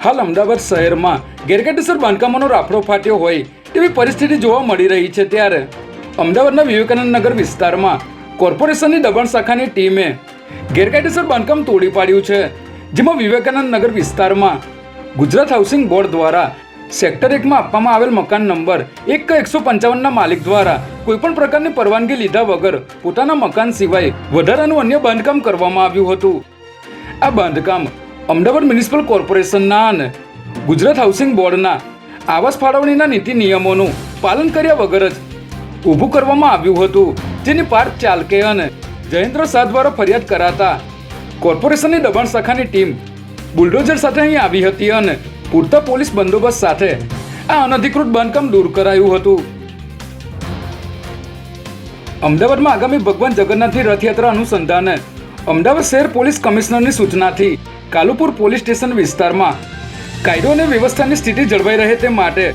હાલ અમદાવાદ શહેરમાં ગેરકાયદેસર બાંધકામોનો રાફડો ફાટ્યો હોય તેવી પરિસ્થિતિ જોવા મળી રહી છે। ત્યારે અમદાવાદના વિવેકાનંદ નગર વિસ્તારમાં કોર્પોરેશનની દબાણ શાખાની ટીમે ગેરકાયદેસર બાંધકામ તોડી પાડ્યું છે, જેમાં વિવેકાનંદ નગર વિસ્તારમાં ગુજરાત હાઉસિંગ બોર્ડ દ્વારા સેક્ટર 1માં આપવામાં આવેલ મકાન નંબર 1/155ના માલિક દ્વારા કોઈપણ પ્રકારની પરવાનગી લીધા વગર પોતાના મકાન સિવાય વધારાનું અન્ય બાંધકામ કરવામાં આવ્યું હતું। આ બાંધકામ અમદાવાદ મ્યુનિસિપલ કોર્પોરેશનના અને ગુજરાત હાઉસિંગ બોર્ડના આવાસ ફાળવણીના નીતિ નિયમોનું પાલન કર્યા વગર જ ઊભું કરવામાં આવ્યું હતું, જેની પાર્ક ચાલકે અને જયેન્દ્ર શાહ દ્વારા ફરિયાદ કરાતા કોર્પોરેશનની દબાણ શાખાની ટીમ બુલડોઝર સાથે અહીં આવી હતી અને પૂરતા પોલીસ બંદોબસ્ત સાથે આ અનધિકૃત બાંધકામ દૂર કરાયું હતું। અમદાવાદમાં આગામી ભગવાન જગન્નાથની રથયાત્રા અનુસંધાને અમદાવાદ શહેર પોલીસ કમિશનરની સૂચનાથી કાલુપુર પોલીસ સ્ટેશન વિસ્તારમાં કાયદો અને વ્યવસ્થાની સ્થિતિ જળવાઈ રહે તે માટે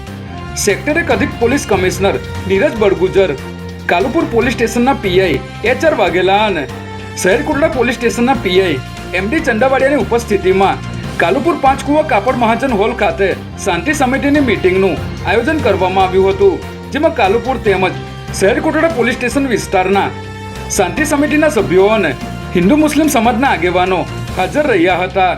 સેક્ટર 1 અધિક police commissioner Neeraj Badgujar, Kalupur police સ્ટેશનના પીઆઈ HR વાઘેલા અને શહેર કોટડા પોલીસ સ્ટેશનના પીઆઈ MD ચંદાવાડિયાની ઉપસ્થિતિમાં કાલુપુર 5 કુવા કાપડ મહાજન હોલ ખાતે શાંતિ સમિતિની મીટિંગનું આયોજન કરવામાં આવ્યું હતું, જેમાં કાલુપુર તેમજ શહેર કોટડા પોલીસ સ્ટેશન વિસ્તારના શાંતિ સમિતિના સભ્યો અને હિન્દુ મુસ્લિમ સમાજના આગેવાનો હાજર રહ્યા હતા।